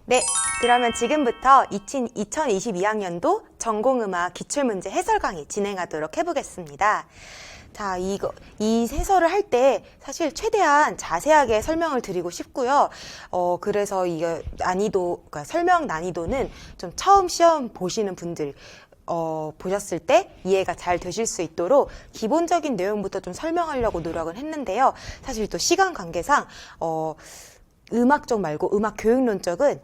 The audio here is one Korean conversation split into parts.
네, 그러면 지금부터 2022학년도 전공음악 기출문제 해설 강의 진행하도록 해보겠습니다. 자, 이 해설을 할 때 사실 최대한 자세하게 설명을 드리고 싶고요. 그래서 이게 그러니까 설명 난이도는 좀 처음 시험 보시는 분들, 보셨을 때 이해가 잘 되실 수 있도록 기본적인 내용부터 좀 설명하려고 노력을 했는데요. 사실 또 시간 관계상, 음악 쪽 말고 음악 교육론 쪽은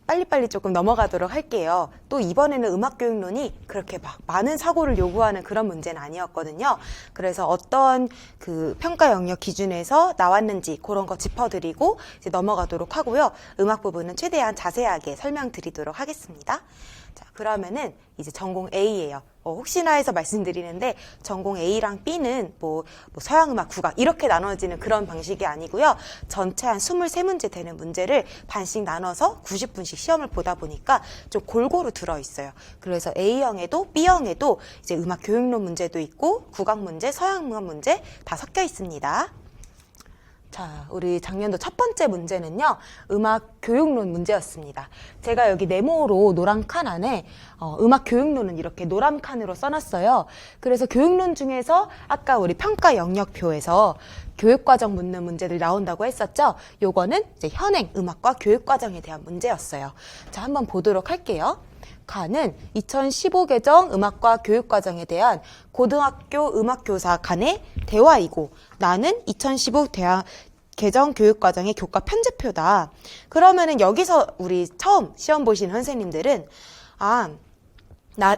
빨리빨리 조금 넘어가도록 할게요. 또 이번에는 음악교육론이 그렇게 막 많은 사고를 요구하는 그런 문제는 아니었거든요. 그래서 어떤 그 평가 영역 기준에서 나왔는지 그런 거 짚어드리고 이제 넘어가도록 하고요. 음악 부분은 최대한 자세하게 설명드리도록 하겠습니다. 자, 그러면은 이제 전공 A예요. 혹시나 해서 말씀드리는데 전공 A랑 B는 뭐 서양음악 국악 이렇게 나눠지는 그런 방식이 아니고요. 전체 한 23문제 되는 문제를 반씩 나눠서 90분씩 시험을 보다 보니까 좀 골고루 들어있어요. 그래서 A형에도 B형에도 이제 음악 교육론 문제도 있고 국악 문제, 서양음악 문제 다 섞여 있습니다. 자, 우리 작년도 첫 번째 문제는요, 음악 교육론 문제였습니다. 제가 여기 네모로 노란 칸 안에 음악 교육론은 이렇게 노란 칸으로 써놨어요. 그래서 교육론 중에서 아까 우리 평가 영역표에서 교육과정 묻는 문제들 나온다고 했었죠? 요거는 이제 현행 음악과 교육과정에 대한 문제였어요. 자, 한번 보도록 할게요. 칸은 2015 개정 음악과 교육과정에 대한 고등학교 음악교사 간의 대화이고 나는 2015 개정 교육과정의 교과 편제표다. 그러면은 여기서 우리 처음 시험 보신 선생님들은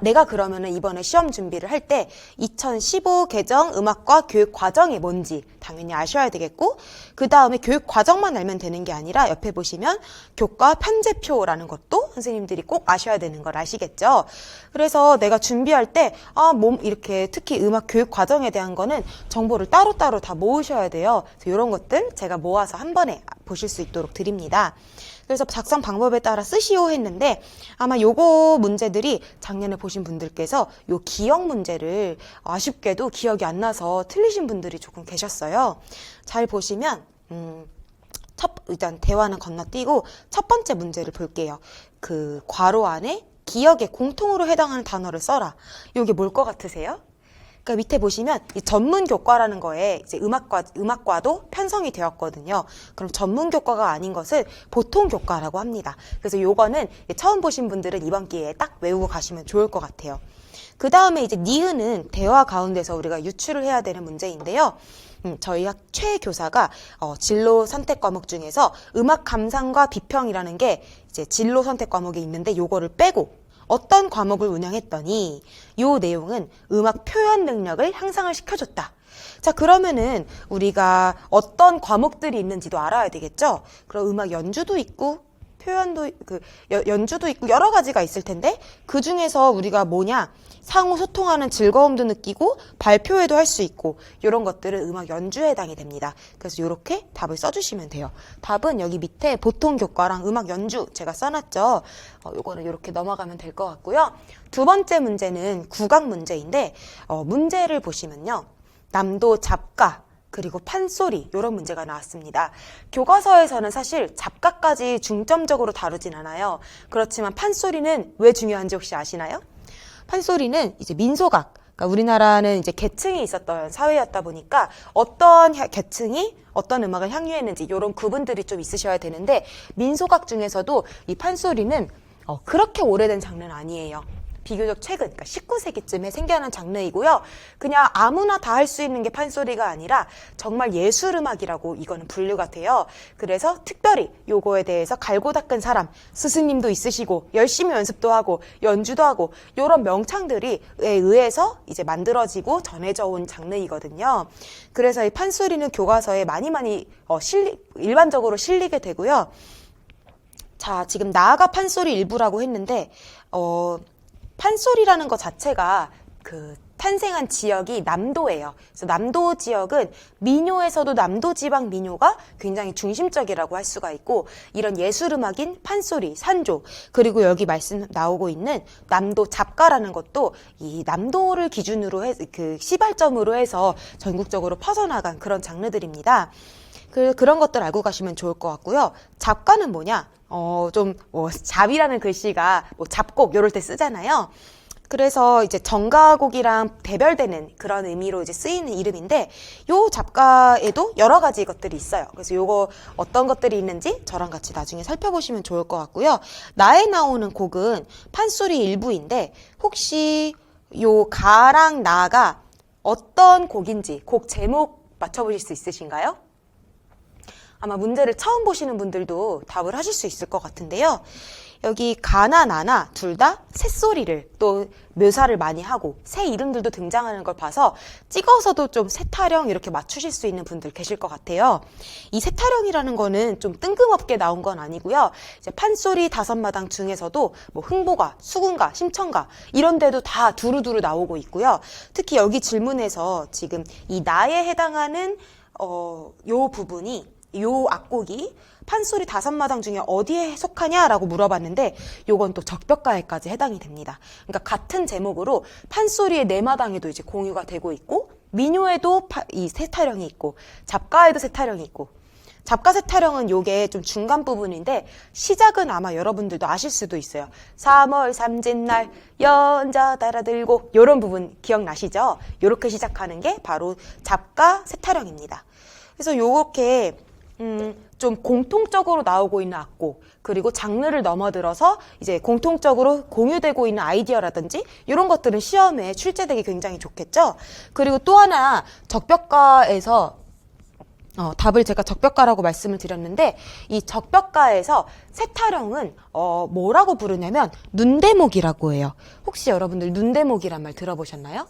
내가 그러면은 이번에 시험 준비를 할 때 2015 개정 음악과 교육 과정이 뭔지 당연히 아셔야 되겠고 그 다음에 교육 과정만 알면 되는 게 아니라 옆에 보시면 교과 편제표라는 것도 선생님들이 꼭 아셔야 되는 걸 아시겠죠? 그래서 내가 준비할 때 이렇게 특히 음악 교육 과정에 대한 거는 정보를 따로따로 다 모으셔야 돼요. 그래서 이런 것들 제가 모아서 한 번에 보실 수 있도록 드립니다. 그래서 작성 방법에 따라 쓰시오 했는데 아마 요거 문제들이 작년에 보신 분들께서 요 기억 문제를 아쉽게도 기억이 안 나서 틀리신 분들이 조금 계셨어요. 잘 보시면 일단 대화는 건너뛰고 첫 번째 문제를 볼게요. 그 괄호 안에 기억에 공통으로 해당하는 단어를 써라. 요게 뭘 것 같으세요? 그러니까 밑에 보시면 이 전문 교과라는 거에 이제 음악과도 편성이 되었거든요. 그럼 전문 교과가 아닌 것은 보통 교과라고 합니다. 그래서 요거는 처음 보신 분들은 이번 기회에 딱 외우고 가시면 좋을 것 같아요. 그 다음에 이제 니은은 대화 가운데서 우리가 유출을 해야 되는 문제인데요. 저희 최 교사가 진로 선택 과목 중에서 음악 감상과 비평이라는 게 이제 진로 선택 과목에 있는데 요거를 빼고 어떤 과목을 운영했더니 요 내용은 음악 표현 능력을 향상을 시켜줬다. 자, 그러면은 우리가 어떤 과목들이 있는지도 알아야 되겠죠? 그럼 음악 연주도 있고 표현도 연주도 있고 여러 가지가 있을 텐데 그 중에서 우리가 상호 소통하는 즐거움도 느끼고 발표회도 할 수 있고 이런 것들은 음악 연주에 해당이 됩니다. 그래서 이렇게 답을 써주시면 돼요. 답은 여기 밑에 보통 교과랑 음악 연주 제가 써놨죠. 요거는 이렇게 넘어가면 될 것 같고요. 두 번째 문제는 국악 문제인데 문제를 보시면요. 남도 잡가 그리고 판소리 이런 문제가 나왔습니다. 교과서에서는 사실 잡가까지 중점적으로 다루진 않아요. 그렇지만 판소리는 왜 중요한지 혹시 아시나요? 판소리는 이제 민소각, 그러니까 우리나라는 이제 계층이 있었던 사회였다 보니까 어떤 계층이 어떤 음악을 향유했는지 이런 구분들이 좀 있으셔야 되는데 민소각 중에서도 이 판소리는 그렇게 오래된 장르는 아니에요. 비교적 최근, 그러니까 19세기쯤에 생겨난 장르이고요. 그냥 아무나 다 할 수 있는 게 판소리가 아니라 정말 예술음악이라고 이거는 분류가 돼요. 그래서 특별히 요거에 대해서 갈고 닦은 사람, 스승님도 있으시고 열심히 연습도 하고 연주도 하고 요런 명창들이 의해서 이제 만들어지고 전해져 온 장르이거든요. 그래서 이 판소리는 교과서에 많이 일반적으로 실리게 되고요. 자, 지금 나아가 판소리 일부라고 했는데 판소리라는 것 자체가 탄생한 지역이 남도예요. 그래서 남도 지역은 민요에서도 남도 지방 민요가 굉장히 중심적이라고 할 수가 있고 이런 예술음악인 판소리, 산조 그리고 여기 말씀 나오고 있는 남도 잡가라는 것도 이 남도를 기준으로 시발점으로 해서 전국적으로 퍼져나간 그런 장르들입니다. 그런 것들 알고 가시면 좋을 것 같고요. 잡가는 뭐냐? 잡이라는 글씨가 뭐 잡곡 요럴 때 쓰잖아요. 그래서 이제 정가곡이랑 대별되는 그런 의미로 이제 쓰이는 이름인데, 요 잡가에도 여러 가지 것들이 있어요. 그래서 요거 어떤 것들이 있는지 저랑 같이 나중에 살펴보시면 좋을 것 같고요. 나에 나오는 곡은 판소리 일부인데, 혹시 요 가랑 나가 어떤 곡인지 곡 제목 맞춰보실 수 있으신가요? 아마 문제를 처음 보시는 분들도 답을 하실 수 있을 것 같은데요. 여기 가나 나나 둘 다 새소리를 또 묘사를 많이 하고 새 이름들도 등장하는 걸 봐서 찍어서도 좀 새타령 이렇게 맞추실 수 있는 분들 계실 것 같아요. 이 새타령이라는 거는 좀 뜬금없게 나온 건 아니고요. 이제 판소리 다섯마당 중에서도 뭐 흥보가, 수군가, 심청가 이런 데도 다 두루두루 나오고 있고요. 특히 여기 질문에서 지금 이 나에 해당하는 요 부분이 요 악곡이 판소리 다섯마당 중에 어디에 속하냐라고 물어봤는데 요건 또 적벽가에까지 해당이 됩니다. 그러니까 같은 제목으로 판소리의 네 마당에도 이제 공유가 되고 있고 민요에도 이 세타령이 있고 잡가에도 세타령이 있고 잡가 세타령은 요게 좀 중간 부분인데 시작은 아마 여러분들도 아실 수도 있어요. 3월 삼진날 연자 달아들고 요런 부분 기억나시죠? 요렇게 시작하는 게 바로 잡가 세타령입니다. 그래서 요렇게 좀 공통적으로 나오고 있는 악곡, 그리고 장르를 넘어들어서 이제 공통적으로 공유되고 있는 아이디어라든지 이런 것들은 시험에 출제되기 굉장히 좋겠죠. 그리고 또 하나 적벽가에서 답을 제가 적벽가라고 말씀을 드렸는데, 이 적벽가에서 세타령은 뭐라고 부르냐면 눈대목이라고 해요. 혹시 여러분들 눈대목이란 말 들어보셨나요?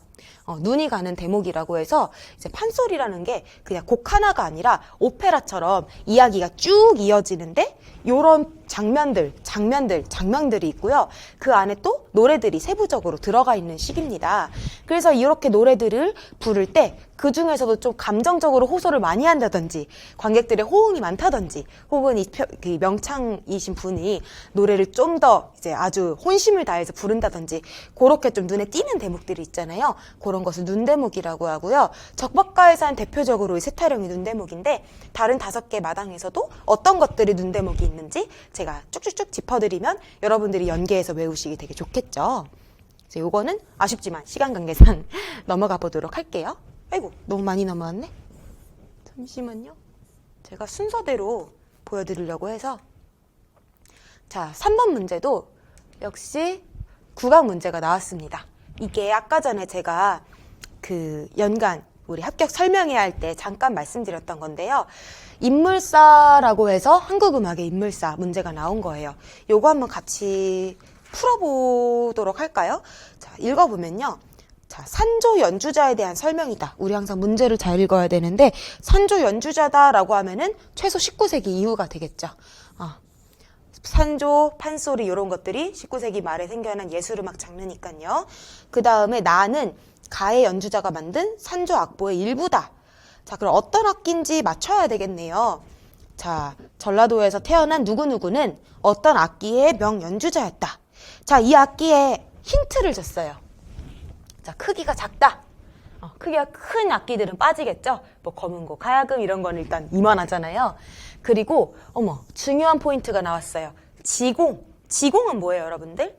눈이 가는 대목이라고 해서 이제 판소리라는 게 그냥 곡 하나가 아니라 오페라처럼 이야기가 쭉 이어지는데 요런 장면들이 있고요. 그 안에 또 노래들이 세부적으로 들어가 있는 식입니다. 그래서 이렇게 노래들을 부를 때 그 중에서도 좀 감정적으로 호소를 많이 한다든지 관객들의 호응이 많다든지 혹은 그 명창이신 분이 노래를 좀 더 이제 아주 혼심을 다해서 부른다든지 그렇게 좀 눈에 띄는 대목들이 있잖아요. 그런 것을 눈대목이라고 하고요. 적벽가에서는 대표적으로 이 세타령이 눈대목인데 다른 5개 마당에서도 어떤 것들이 눈대목이 있는지 제가 쭉쭉쭉 짚어드리면 여러분들이 연계해서 외우시기 되게 좋겠죠. 그래서 요거는 아쉽지만 시간 관계상 넘어가 보도록 할게요. 아이고, 너무 많이 넘어왔네. 잠시만요. 제가 순서대로 보여드리려고 해서. 자, 3번 문제도 역시 국악 문제가 나왔습니다. 이게 아까 전에 제가 그 연간 우리 합격 설명회 할 때 잠깐 말씀드렸던 건데요. 인물사라고 해서 한국음악의 인물사 문제가 나온 거예요. 요거 한번 같이 풀어보도록 할까요? 자, 읽어보면요. 자, 산조 연주자에 대한 설명이다. 우리 항상 문제를 잘 읽어야 되는데 산조 연주자다라고 하면은 최소 19세기 이후가 되겠죠. 산조, 판소리 이런 것들이 19세기 말에 생겨난 예술음악 장르니까요. 그 다음에 나는 가의 연주자가 만든 산조 악보의 일부다. 자, 그럼 어떤 악기인지 맞춰야 되겠네요. 자, 전라도에서 태어난 누구누구는 어떤 악기의 명연주자였다. 자, 이 악기에 힌트를 줬어요. 자, 크기가 작다. 크기가 큰 악기들은 빠지겠죠? 뭐 검은고, 가야금 이런 건 일단 이만하잖아요. 그리고 중요한 포인트가 나왔어요. 지공. 지공은 뭐예요, 여러분들?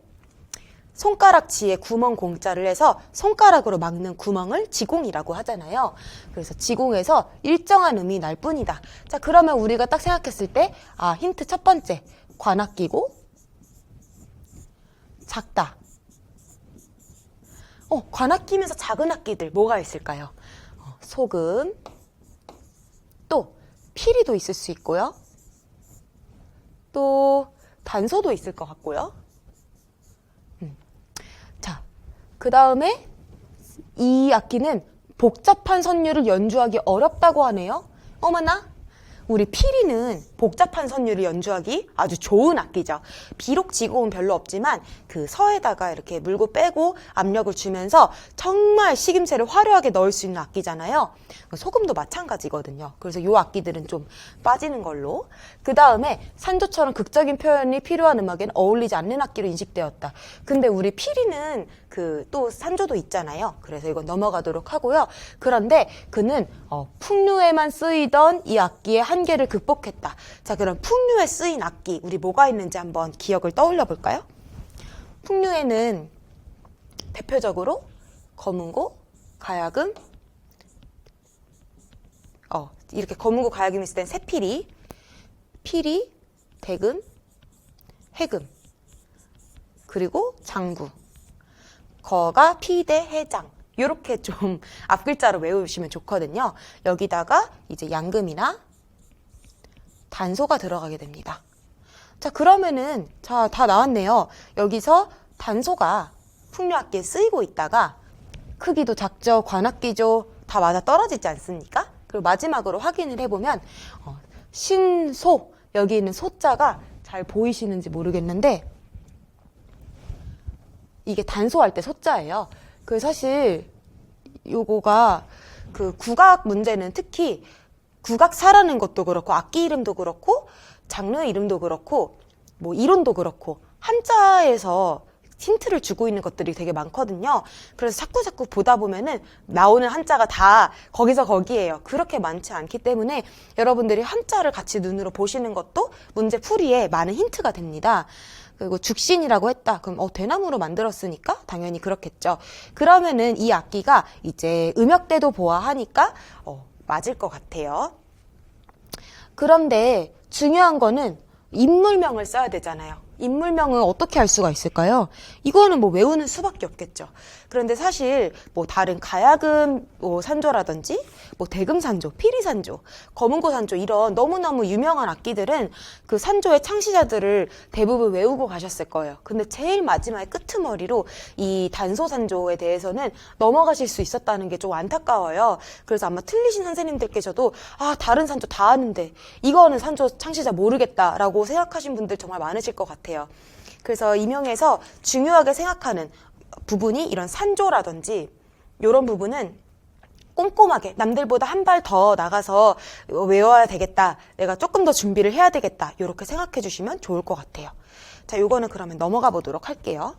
손가락지에 구멍 공자를 해서 손가락으로 막는 구멍을 지공이라고 하잖아요. 그래서 지공에서 일정한 음이 날 뿐이다. 자, 그러면 우리가 딱 생각했을 때 힌트 첫 번째. 관악기고 작다. 관악기면서 작은 악기들 뭐가 있을까요? 소금, 또 피리도 있을 수 있고요. 또 단소도 있을 것 같고요. 자, 그 다음에 이 악기는 복잡한 선율을 연주하기 어렵다고 하네요. 어머나, 우리 피리는 복잡한 선율을 연주하기 아주 좋은 악기죠. 비록 지고음 별로 없지만 그 서에다가 이렇게 물고 빼고 압력을 주면서 정말 식임새를 화려하게 넣을 수 있는 악기잖아요. 소금도 마찬가지거든요. 그래서 이 악기들은 좀 빠지는 걸로. 그 다음에 산조처럼 극적인 표현이 필요한 음악에는 어울리지 않는 악기로 인식되었다. 근데 우리 피리는 그 또 산조도 있잖아요. 그래서 이건 넘어가도록 하고요. 그런데 그는 풍류에만 쓰이던 이 악기의 한계를 극복했다. 자, 그럼 풍류에 쓰인 악기 우리 뭐가 있는지 한번 기억을 떠올려 볼까요? 풍류에는 대표적으로 검은고, 가야금, 이렇게 검은고, 가야금이 있을 땐 새피리, 피리, 대금, 해금, 그리고 장구. 거가 피대 해장. 요렇게 좀 앞글자로 외우시면 좋거든요. 여기다가 이제 양금이나 단소가 들어가게 됩니다. 자, 그러면은 다 나왔네요. 여기서 단소가 풍류악기에 쓰이고 있다가 크기도 작죠, 관악기죠, 다 맞아 떨어지지 않습니까? 그리고 마지막으로 확인을 해보면 신소, 여기 있는 소자가 잘 보이시는지 모르겠는데 이게 단소할 때 소자예요. 그 사실 요거가 그 국악 문제는 특히 국악사라는 것도 그렇고 악기 이름도 그렇고 장르 이름도 그렇고 뭐 이론도 그렇고 한자에서 힌트를 주고 있는 것들이 되게 많거든요. 그래서 자꾸 보다 보면은 나오는 한자가 다 거기서 거기에요. 그렇게 많지 않기 때문에 여러분들이 한자를 같이 눈으로 보시는 것도 문제 풀이에 많은 힌트가 됩니다. 그리고 죽신이라고 했다. 그럼 대나무로 만들었으니까 당연히 그렇겠죠. 그러면은 이 악기가 이제 음역대도 보아하니까 맞을 것 같아요. 그런데 중요한 거는 인물명을 써야 되잖아요. 인물명은 어떻게 할 수가 있을까요? 이거는 뭐 외우는 수밖에 없겠죠. 그런데 사실 뭐 다른 가야금 산조라든지 뭐 대금 산조, 피리 산조, 검은고 산조 이런 너무너무 유명한 악기들은 그 산조의 창시자들을 대부분 외우고 가셨을 거예요. 근데 제일 마지막에 끄트머리로 이 단소 산조에 대해서는 넘어가실 수 있었다는 게 좀 안타까워요. 그래서 아마 틀리신 선생님들께서도 다른 산조 다 아는데 이거는 산조 창시자 모르겠다라고 생각하신 분들 정말 많으실 것 같아요. 그래서 임용에서 중요하게 생각하는 부분이 이런 산조라든지 이런 부분은 꼼꼼하게 남들보다 한 발 더 나가서 외워야 되겠다. 내가 조금 더 준비를 해야 되겠다. 이렇게 생각해 주시면 좋을 것 같아요. 자, 요거는 그러면 넘어가 보도록 할게요.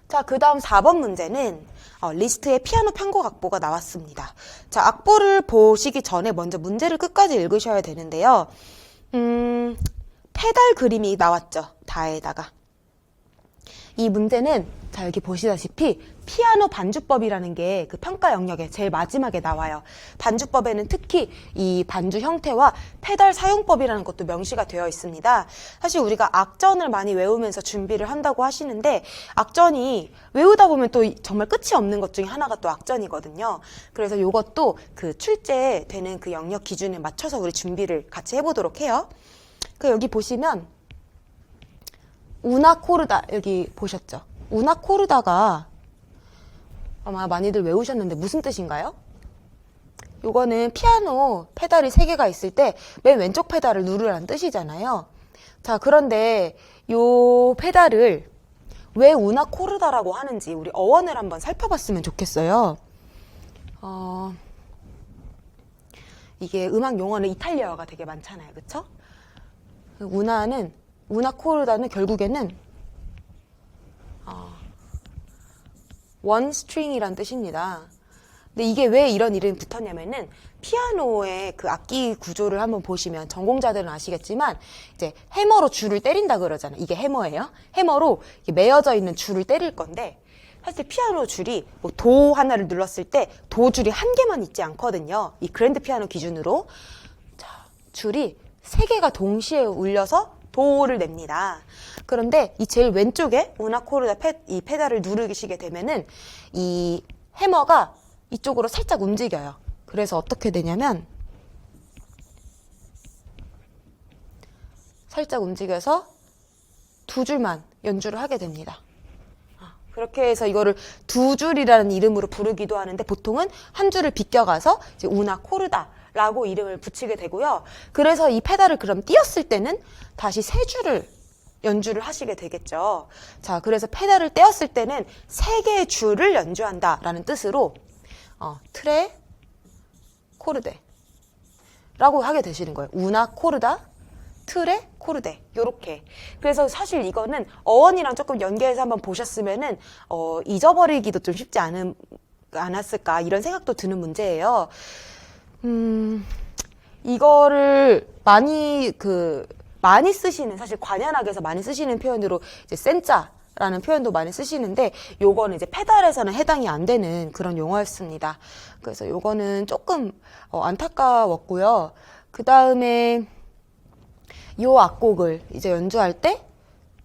자, 그 다음 4번 문제는 리스트에 피아노 편곡 악보가 나왔습니다. 자, 악보를 보시기 전에 먼저 문제를 끝까지 읽으셔야 되는데요. 페달 그림이 나왔죠. 다에다가. 이 문제는 자, 여기 보시다시피 피아노 반주법이라는 게 그 평가 영역에 제일 마지막에 나와요. 반주법에는 특히 이 반주 형태와 페달 사용법이라는 것도 명시가 되어 있습니다. 사실 우리가 악전을 많이 외우면서 준비를 한다고 하시는데 악전이 외우다 보면 또 정말 끝이 없는 것 중에 하나가 또 악전이거든요. 그래서 이것도 그 출제되는 그 영역 기준에 맞춰서 우리 준비를 같이 해보도록 해요. 여기 보시면 우나 코르다 여기 보셨죠? 우나 코르다가 아마 많이들 외우셨는데 무슨 뜻인가요? 요거는 피아노 페달이 3개가 있을 때 맨 왼쪽 페달을 누르라는 뜻이잖아요. 자, 그런데 요 페달을 왜 우나 코르다라고 하는지 우리 어원을 한번 살펴봤으면 좋겠어요. 이게 음악 용어는 이탈리아어가 되게 많잖아요. 그쵸? 우나 코르다는 결국에는 원 스트링이란 뜻입니다. 근데 이게 왜 이런 이름이 붙었냐면은 피아노의 그 악기 구조를 한번 보시면 전공자들은 아시겠지만 이제 해머로 줄을 때린다 그러잖아요. 이게 해머예요. 해머로 매어져 있는 줄을 때릴 건데 사실 피아노 줄이 뭐 도 하나를 눌렀을 때 도 줄이 한 개만 있지 않거든요. 이 그랜드 피아노 기준으로 자, 줄이 3개가 동시에 울려서 도를 냅니다. 그런데 이 제일 왼쪽에 우나코르다 이 페달을 누르시게 되면은 이 해머가 이쪽으로 살짝 움직여요. 그래서 어떻게 되냐면 살짝 움직여서 2줄만 연주를 하게 됩니다. 그렇게 해서 이거를 2줄이라는 이름으로 부르기도 하는데 보통은 한 줄을 비껴가서 이제 우나 코르다 라고 이름을 붙이게 되고요. 그래서 이 페달을 그럼 띄었을 때는 다시 세 줄을 연주를 하시게 되겠죠. 자, 그래서 페달을 떼었을 때는 세 개의 줄을 연주한다 라는 뜻으로 트레, 코르데 라고 하게 되시는 거예요. 우나, 코르다, 트레, 코르데 요렇게. 그래서 사실 이거는 어원이랑 조금 연계해서 한번 보셨으면은 잊어버리기도 좀 쉽지 않았을까 이런 생각도 드는 문제예요. 이거를 많이 쓰시는, 사실 관현악에서 많이 쓰시는 표현으로 이제 센자라는 표현도 많이 쓰시는데, 요거는 이제 페달에서는 해당이 안 되는 그런 용어였습니다. 그래서 요거는 조금 안타까웠고요. 그 다음에 요 악곡을 이제 연주할 때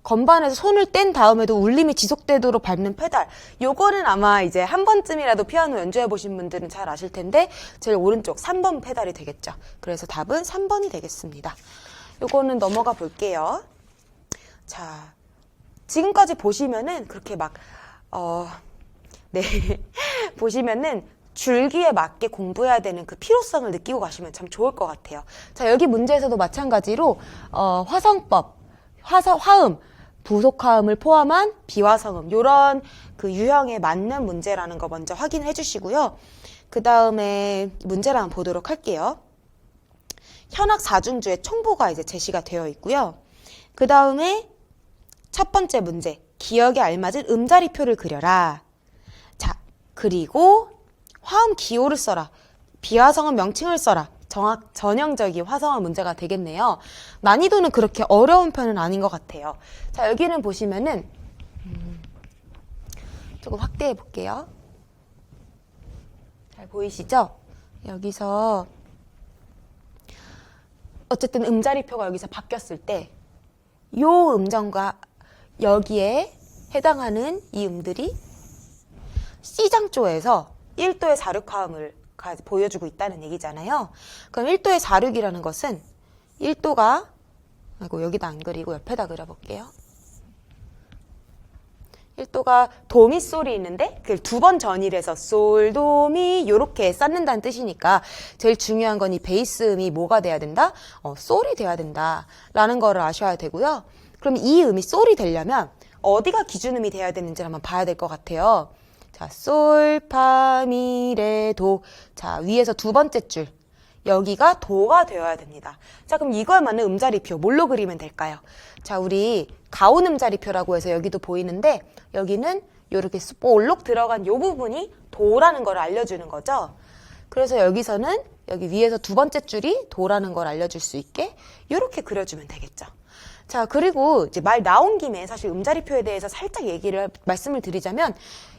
건반에서 손을 뗀 다음에도 울림이 지속되도록 밟는 페달. 요거는 아마 이제 한 번쯤이라도 피아노 연주해 보신 분들은 잘 아실 텐데, 제일 오른쪽 3번 페달이 되겠죠. 그래서 답은 3번이 되겠습니다. 요거는 넘어가 볼게요. 자, 지금까지 보시면은 그렇게 네. 보시면은 줄기에 맞게 공부해야 되는 그 필요성을 느끼고 가시면 참 좋을 것 같아요. 자, 여기 문제에서도 마찬가지로 화성법, 화음, 부속화음을 포함한 비화성음, 요런 그 유형에 맞는 문제라는 거 먼저 확인해 주시고요. 그 다음에 문제를 한번 보도록 할게요. 현악 4중주의 총보가 이제 제시가 되어 있고요. 그 다음에 첫 번째 문제, 기억에 알맞은 음자리표를 그려라. 자, 그리고 화음 기호를 써라. 비화성음 명칭을 써라. 전형적인 화성음 문제가 되겠네요. 난이도는 그렇게 어려운 편은 아닌 것 같아요. 자, 여기는 보시면은 조금 확대해 볼게요. 잘 보이시죠? 여기서 어쨌든 음자리표가 여기서 바뀌었을 때 요 음정과 여기에 해당하는 이 음들이 C장조에서 1도의 사륙화음을 보여주고 있다는 얘기잖아요. 그럼 1도의 사륙이라는 것은 1도가, 아이고 여기다 안 그리고 옆에다 그려볼게요. 1도가 도미솔이 있는데 그걸 두 번 전일해서 솔, 도미 요렇게 쌓는다는 뜻이니까 제일 중요한 건 이 베이스 음이 뭐가 돼야 된다? 솔이 돼야 된다 라는 거를 아셔야 되고요. 그럼 이 음이 솔이 되려면 어디가 기준음이 돼야 되는지 한번 봐야 될 것 같아요. 자, 솔, 파, 미, 레, 도. 자, 위에서 두 번째 줄. 여기가 도가 되어야 됩니다. 자, 그럼 이거에 맞는 음자리표 뭘로 그리면 될까요? 자, 우리 가온 음자리표라고 해서 여기도 보이는데 여기는 이렇게 볼록 들어간 이 부분이 도라는 걸 알려주는 거죠. 그래서 여기서는 여기 위에서 두 번째 줄이 도라는 걸 알려줄 수 있게 이렇게 그려주면 되겠죠. 자, 그리고 이제 말 나온 김에 사실 음자리표에 대해서 살짝 말씀을 드리자면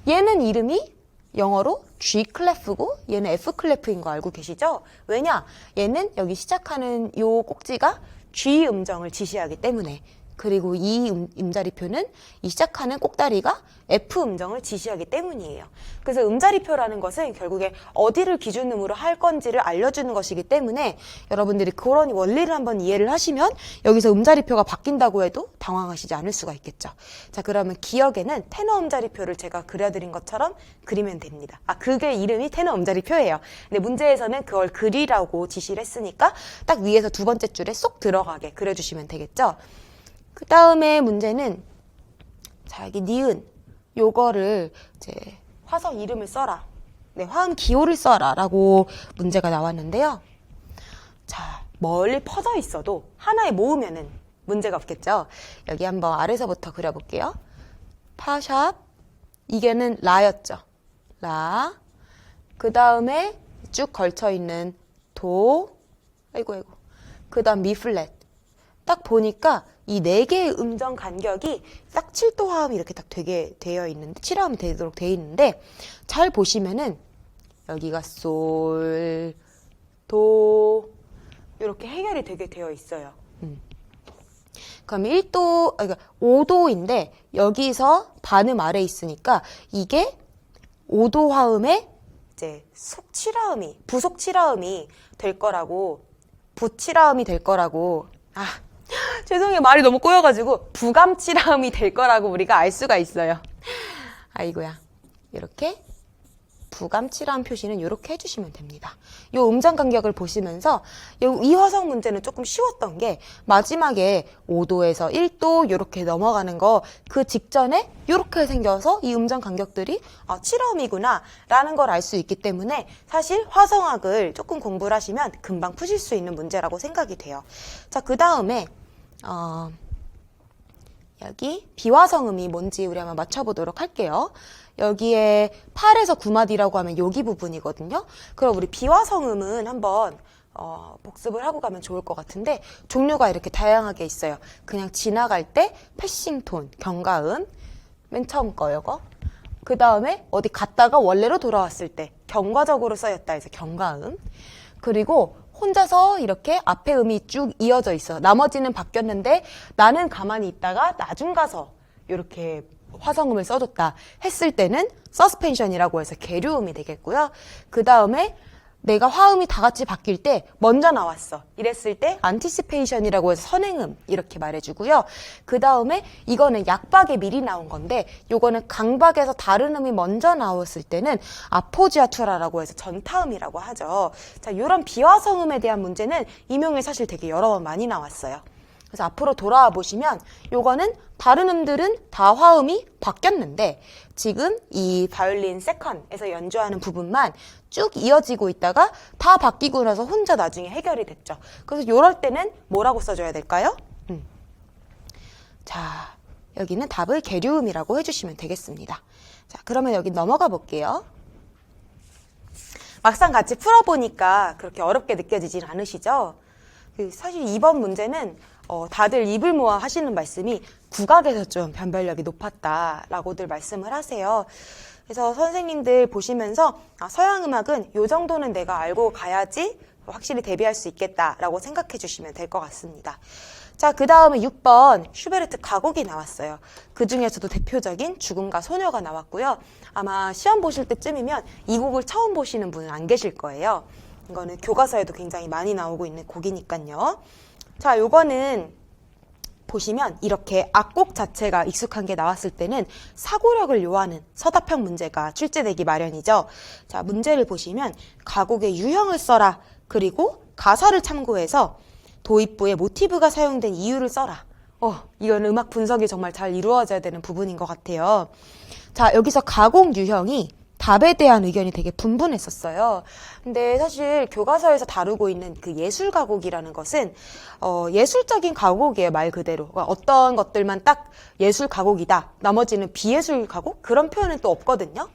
얘는 이름이 영어로 G 클래프고 얘는 F 클래프인 거 알고 계시죠? 왜냐? 얘는 여기 시작하는 요 꼭지가 G 음정을 지시하기 때문에, 그리고 이 음자리표는 이 시작하는 꼭다리가 F 음정을 지시하기 때문이에요. 그래서 음자리표라는 것은 결국에 어디를 기준음으로 할 건지를 알려주는 것이기 때문에 여러분들이 그런 원리를 한번 이해를 하시면 여기서 음자리표가 바뀐다고 해도 당황하시지 않을 수가 있겠죠. 자, 그러면 기억에는 테너 음자리표를 제가 그려드린 것처럼 그리면 됩니다. 그게 이름이 테너 음자리표예요. 근데 문제에서는 그걸 그리라고 지시를 했으니까 딱 위에서 두 번째 줄에 쏙 들어가게 그려주시면 되겠죠. 그 다음에 문제는, 자, 여기 니은, 요거를 이제 화성 이름을 써라. 네, 화음 기호를 써라. 라고 문제가 나왔는데요. 자, 멀리 퍼져 있어도 하나에 모으면은 문제가 없겠죠. 여기 한번 아래서부터 그려볼게요. 파샵, 이게는 라였죠. 라. 그 다음에 쭉 걸쳐 있는 도, 아이고. 그 다음 미 플랫. 딱 보니까 이 네 개의 음정 간격이 딱 7도 화음이 이렇게 딱 되게 되어 있는데, 7화음이 되도록 되어 있는데, 잘 보시면은 여기가 솔, 도, 이렇게 해결이 되게 되어 있어요. 그럼 1도, 그러니까 5도인데 여기서 반음 아래 있으니까 이게 5도 화음의 이제 속칠화음이, 부속칠화음이 될 거라고, 부칠화음이 될 거라고, 죄송해요. 말이 너무 꼬여가지고 부감칠화음이 될 거라고 우리가 알 수가 있어요. 아이고야. 이렇게 부감치라는 표시는 이렇게 해주시면 됩니다. 이 음정 간격을 보시면서 이 화성 문제는 조금 쉬웠던 게 마지막에 5도에서 1도 이렇게 넘어가는 거 그 직전에 이렇게 생겨서 이 음정 간격들이 7음이구나 라는 걸 알 수 있기 때문에 사실 화성학을 조금 공부를 하시면 금방 푸실 수 있는 문제라고 생각이 돼요. 자, 그 다음에 여기 비화성음이 뭔지 우리 한번 맞춰보도록 할게요. 여기에 8에서 9마디라고 하면 여기 부분이거든요. 그럼 우리 비화성음은 한번 복습을 하고 가면 좋을 것 같은데 종류가 이렇게 다양하게 있어요. 그냥 지나갈 때 패싱톤, 경가음, 맨 처음 거요. 그 다음에 어디 갔다가 원래로 돌아왔을 때 경과적으로 쓰였다 해서 경가음. 그리고 혼자서 이렇게 앞에 음이 쭉 이어져 있어. 나머지는 바뀌었는데 나는 가만히 있다가 나중 가서 이렇게 화성음을 써줬다 했을 때는 서스펜션이라고 해서 계류음이 되겠고요. 그 다음에 내가 화음이 다 같이 바뀔 때 먼저 나왔어 이랬을 때 안티시페이션이라고 해서 선행음 이렇게 말해주고요. 그 다음에 이거는 약박에 미리 나온 건데 요거는 강박에서 다른 음이 먼저 나왔을 때는 아포지아투라라고 해서 전타음이라고 하죠. 자, 요런 비화성음에 대한 문제는 임용에 사실 되게 여러 번 많이 나왔어요. 그래서 앞으로 돌아와 보시면 요거는 다른 음들은 다 화음이 바뀌었는데 지금 이 바이올린 세컨에서 연주하는 부분만 쭉 이어지고 있다가 다 바뀌고 나서 혼자 나중에 해결이 됐죠. 그래서 요럴 때는 뭐라고 써줘야 될까요? 자, 여기는 답을 계류음이라고 해주시면 되겠습니다. 자, 그러면 여기 넘어가 볼게요. 막상 같이 풀어보니까 그렇게 어렵게 느껴지진 않으시죠? 사실 이번 문제는 다들 입을 모아 하시는 말씀이 국악에서 좀 변별력이 높았다라고들 말씀을 하세요. 그래서 선생님들 보시면서 서양 음악은 요 정도는 내가 알고 가야지 확실히 대비할 수 있겠다라고 생각해 주시면 될 것 같습니다. 자, 그 다음에 6번 슈베르트 가곡이 나왔어요. 그 중에서도 대표적인 죽음과 소녀가 나왔고요. 아마 시험 보실 때쯤이면 이 곡을 처음 보시는 분은 안 계실 거예요. 이거는 교과서에도 굉장히 많이 나오고 있는 곡이니까요. 자, 요거는 보시면 이렇게 악곡 자체가 익숙한 게 나왔을 때는 사고력을 요하는 서답형 문제가 출제되기 마련이죠. 자, 문제를 보시면 가곡의 유형을 써라. 그리고 가사를 참고해서 도입부에 모티브가 사용된 이유를 써라. 이건 음악 분석이 정말 잘 이루어져야 되는 부분인 것 같아요. 자, 여기서 가곡 유형이 답에 대한 의견이 되게 분분했었어요. 근데 사실 교과서에서 다루고 있는 그 예술 가곡이라는 것은 예술적인 가곡이에요, 말 그대로. 그러니까 어떤 것들만 딱 예술 가곡이다. 나머지는 비예술 가곡? 그런 표현은 또 없거든요.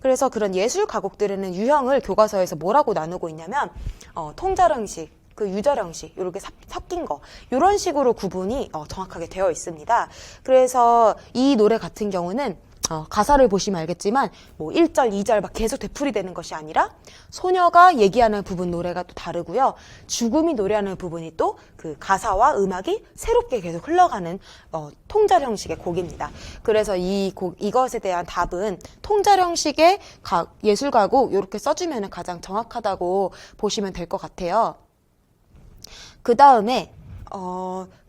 그래서 그런 예술 가곡들에는 유형을 교과서에서 뭐라고 나누고 있냐면 통절형식, 그 유절형식 이렇게 섞인 거 이런 식으로 구분이 정확하게 되어 있습니다. 그래서 이 노래 같은 경우는 가사를 보시면 알겠지만 뭐 1절, 2절 막 계속 되풀이되는 것이 아니라 소녀가 얘기하는 부분 노래가 또 다르고요. 죽음이 노래하는 부분이 또 그 가사와 음악이 새롭게 계속 흘러가는 통절 형식의 곡입니다. 그래서 이것에 대한 답은 통절 형식의 예술 가곡 이렇게 써주면 가장 정확하다고 보시면 될 것 같아요. 그 다음에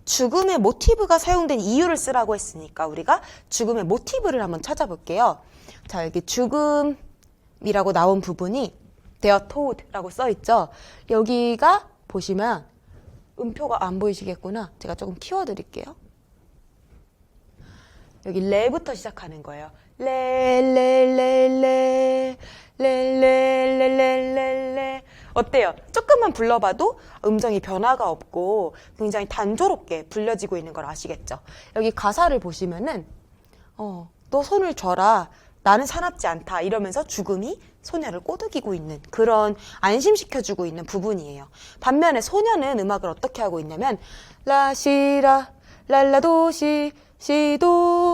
죽음의 모티브가 사용된 이유를 쓰라고 했으니까 우리가 죽음의 모티브를 한번 찾아볼게요. 자, 여기 죽음이라고 나온 부분이 They are told라고 써있죠. 여기가 보시면 음표가 안 보이시겠구나. 제가 조금 키워드릴게요. 여기 레부터 시작하는 거예요. 레레레레 레레레레레레 어때요? 조금만 불러봐도 음정이 변화가 없고 굉장히 단조롭게 불려지고 있는 걸 아시겠죠? 여기 가사를 보시면은 너 손을 줘라. 나는 사납지 않다. 이러면서 죽음이 소녀를 꼬드기고 있는 그런 안심시켜주고 있는 부분이에요. 반면에 소녀는 음악을 어떻게 하고 있냐면 라시라 랄라도시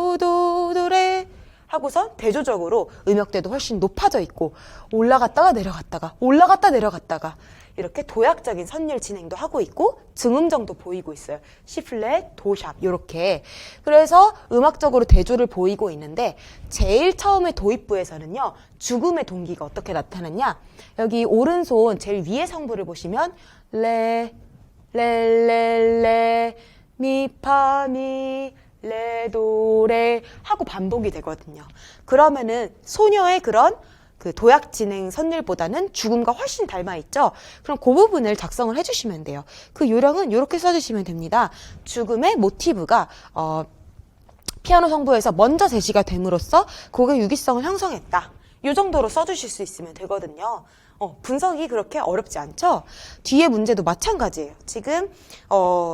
시도도도레 하고서 대조적으로 음역대도 훨씬 높아져 있고 올라갔다가 내려갔다가 올라갔다 내려갔다가 이렇게 도약적인 선율 진행도 하고 있고 증음정도 보이고 있어요. C플랫, 도샵 이렇게. 그래서 음악적으로 대조를 보이고 있는데 제일 처음에 도입부에서는요. 죽음의 동기가 어떻게 나타났냐. 여기 오른손 제일 위에 성부를 보시면 레, 레, 레, 레, 미, 파, 미, 레, 도, 레 하고 반복이 되거든요. 그러면은 소녀의 그런 그 도약 진행 선율보다는 죽음과 훨씬 닮아 있죠. 그럼 그 부분을 작성을 해주시면 돼요. 그 요령은 이렇게 써주시면 됩니다. 죽음의 모티브가 피아노 성부에서 먼저 제시가 됨으로써 곡의 유기성을 형성했다. 이 정도로 써주실 수 있으면 되거든요. 분석이 그렇게 어렵지 않죠? 뒤에 문제도 마찬가지예요. 지금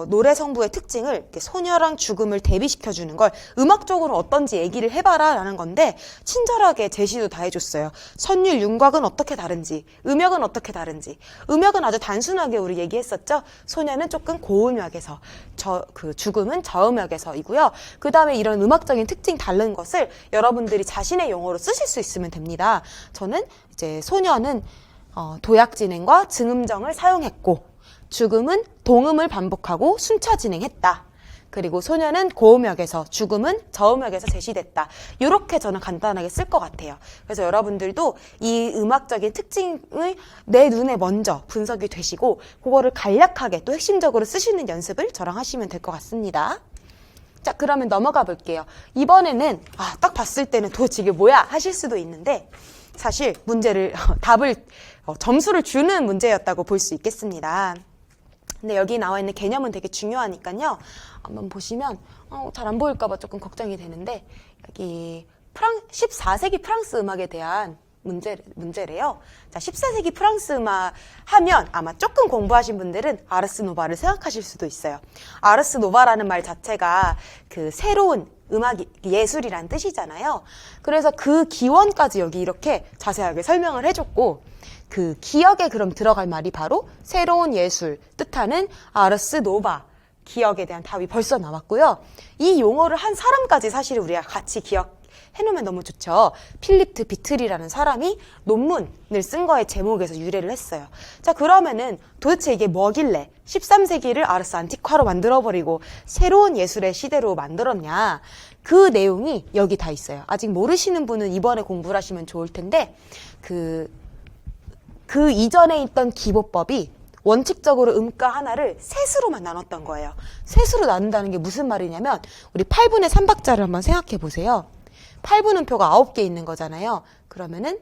노래 성부의 특징을 이렇게 소녀랑 죽음을 대비시켜주는 걸 음악적으로 어떤지 얘기를 해봐라 라는 건데 친절하게 제시도 다 해줬어요. 선율, 윤곽은 어떻게 다른지, 음역은 어떻게 다른지. 음역은 아주 단순하게 우리 얘기했었죠? 소녀는 조금 고음역에서, 그 죽음은 저음역에서이고요. 그 다음에 이런 음악적인 특징 다른 것을 여러분들이 자신의 용어로 쓰실 수 있으면 됩니다. 저는 이제 소녀는 도약 진행과 증음정을 사용했고 죽음은 동음을 반복하고 순차 진행했다. 그리고 소녀는 고음역에서 죽음은 저음역에서 제시됐다. 이렇게 저는 간단하게 쓸 것 같아요. 그래서 여러분들도 이 음악적인 특징을 내 눈에 먼저 분석이 되시고 그거를 간략하게 또 핵심적으로 쓰시는 연습을 저랑 하시면 될 것 같습니다. 자, 그러면 넘어가 볼게요. 이번에는 딱 봤을 때는 도대체 이게 뭐야 하실 수도 있는데 사실 문제를 점수를 주는 문제였다고 볼 수 있겠습니다. 근데 여기 나와 있는 개념은 되게 중요하니까요. 한번 보시면 잘 안 보일까 봐 조금 걱정이 되는데 여기 14세기 프랑스 음악에 대한 문제래요. 자, 14세기 프랑스 음악 하면 아마 조금 공부하신 분들은 아르스 노바를 생각하실 수도 있어요. 아르스 노바라는 말 자체가 그 새로운 음악 예술이란 뜻이잖아요. 그래서 그 기원까지 여기 이렇게 자세하게 설명을 해줬고 그 기억에 그럼 들어갈 말이 바로 새로운 예술 뜻하는 아르스 노바. 기억에 대한 답이 벌써 나왔고요. 이 용어를 한 사람까지 사실 우리가 같이 기억해놓으면 너무 좋죠. 필립 비틀이라는 사람이 논문을 쓴 거의 제목에서 유래를 했어요. 자, 그러면은 도대체 이게 뭐길래 13세기를 아르스 안티콰로 만들어버리고 새로운 예술의 시대로 만들었냐. 그 내용이 여기 다 있어요. 아직 모르시는 분은 이번에 공부를 하시면 좋을 텐데 그 이전에 있던 기보법이 원칙적으로 음가 하나를 셋으로만 나눴던 거예요. 셋으로 나눈다는 게 무슨 말이냐면 우리 8분의 3박자를 한번 생각해 보세요. 8분음표가 9개 있는 거잖아요. 그러면은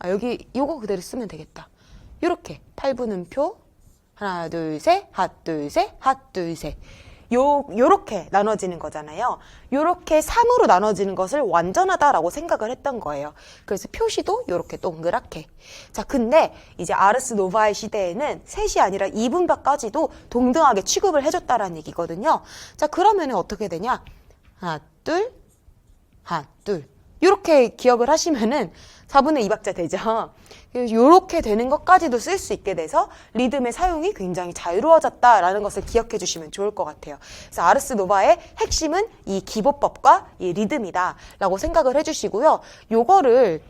여기 요거 그대로 쓰면 되겠다. 요렇게 8분음표 하나 둘 셋 핫 둘 셋 핫 둘 셋 요렇게 나눠지는 거잖아요. 요렇게 3으로 나눠지는 것을 완전하다라고 생각을 했던 거예요. 그래서 표시도 요렇게 동그랗게. 자, 근데 이제 아르스 노바의 시대에는 셋이 아니라 2분박까지도 동등하게 취급을 해줬다라는 얘기거든요. 자, 그러면 어떻게 되냐? 하나, 둘, 하나, 둘. 요렇게 기억을 하시면은 4분의 2박자 되죠. 요렇게 되는 것까지도 쓸 수 있게 돼서 리듬의 사용이 굉장히 자유로워졌다라는 것을 기억해 주시면 좋을 것 같아요. 그래서 아르스 노바의 핵심은 이 기보법과 이 리듬이다 라고 생각을 해주시고요. 요거를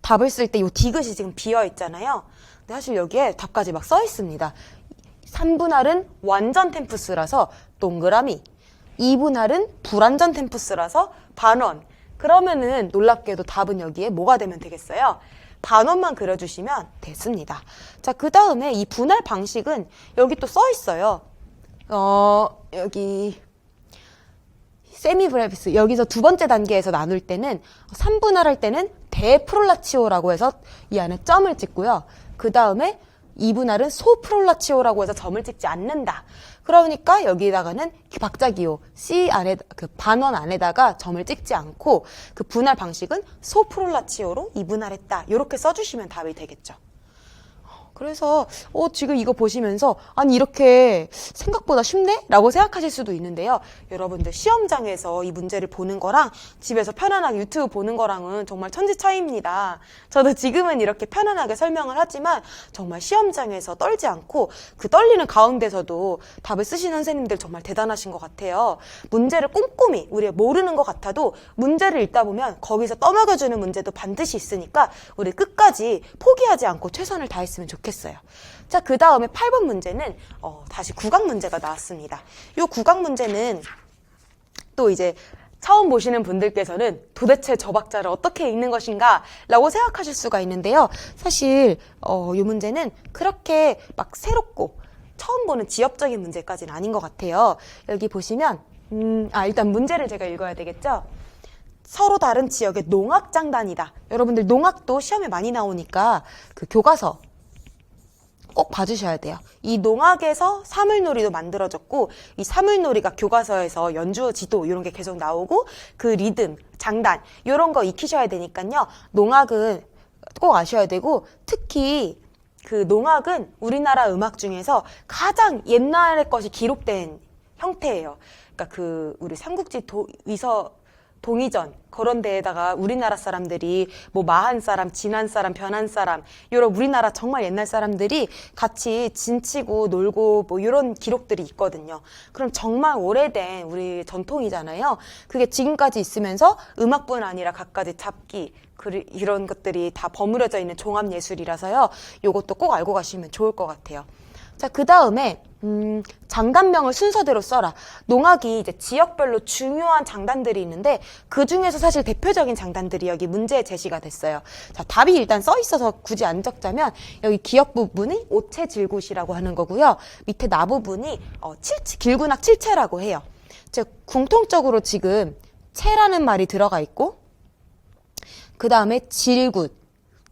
답을 쓸 때 요 디귿이 지금 비어 있잖아요. 근데 사실 여기에 답까지 막 써 있습니다. 3분할은 완전 템푸스라서 동그라미, 2분할은 불완전 템푸스라서 반원. 그러면은 놀랍게도 답은 여기에 뭐가 되면 되겠어요? 반원만 그려주시면 됐습니다. 자, 그 다음에 이 분할 방식은 여기 또 써 있어요. 여기 세미브레비스 여기서 두 번째 단계에서 나눌 때는 3분할할 때는 데프롤라치오라고 해서 이 안에 점을 찍고요. 그 다음에 2분할은 소프롤라치오라고 해서 점을 찍지 않는다. 그러니까 여기다가는 박자 기호 C 안에 그 반원 안에다가 점을 찍지 않고 그 분할 방식은 소프롤라치오로 2분할했다. 이렇게 써주시면 답이 되겠죠. 그래서 지금 이거 보시면서 아니 이렇게 생각보다 쉽네? 라고 생각하실 수도 있는데요. 여러분들 시험장에서 이 문제를 보는 거랑 집에서 편안하게 유튜브 보는 거랑은 정말 천지 차이입니다. 저도 지금은 이렇게 편안하게 설명을 하지만 정말 시험장에서 떨지 않고 그 떨리는 가운데서도 답을 쓰시는 선생님들 정말 대단하신 것 같아요. 문제를 꼼꼼히 우리가 모르는 것 같아도 문제를 읽다 보면 거기서 떠먹여주는 문제도 반드시 있으니까 우리 끝까지 포기하지 않고 최선을 다했으면 좋겠어요. 자, 그 다음에 8번 문제는 다시 국악 문제가 나왔습니다. 이 국악 문제는 또 이제 처음 보시는 분들께서는 도대체 저 박자를 어떻게 읽는 것인가 라고 생각하실 수가 있는데요. 사실 이 문제는 그렇게 막 새롭고 처음 보는 지엽적인 문제까지는 아닌 것 같아요. 여기 보시면 일단 문제를 제가 읽어야 되겠죠. 서로 다른 지역의 농악장단이다. 여러분들 농악도 시험에 많이 나오니까 그 교과서 꼭 봐주셔야 돼요. 이 농악에서 사물놀이도 만들어졌고 이 사물놀이가 교과서에서 연주 지도 이런 게 계속 나오고 그 리듬, 장단 이런 거 익히셔야 되니까요. 농악은 꼭 아셔야 되고 특히 그 농악은 우리나라 음악 중에서 가장 옛날의 것이 기록된 형태예요. 그러니까 그 우리 삼국지 위서 동이전 그런 데에다가 우리나라 사람들이 뭐 마한 사람, 진한 사람, 변한 사람 이런 우리나라 정말 옛날 사람들이 같이 진치고 놀고 뭐 이런 기록들이 있거든요. 그럼 정말 오래된 우리 전통이잖아요. 그게 지금까지 있으면서 음악뿐 아니라 갖가지 잡기 이런 것들이 다 버무려져 있는 종합예술이라서요. 요것도 꼭 알고 가시면 좋을 것 같아요. 자, 그 다음에 장단명을 순서대로 써라. 농악이 이제 지역별로 중요한 장단들이 있는데 그 중에서 사실 대표적인 장단들이 여기 문제에 제시가 됐어요. 자, 답이 일단 써 있어서 굳이 안 적자면 여기 기역 부분이 오체질굿이라고 하는 거고요. 밑에 나 부분이 길군악 칠체라고 해요. 즉 공통적으로 지금 체라는 말이 들어가 있고 그 다음에 질굿,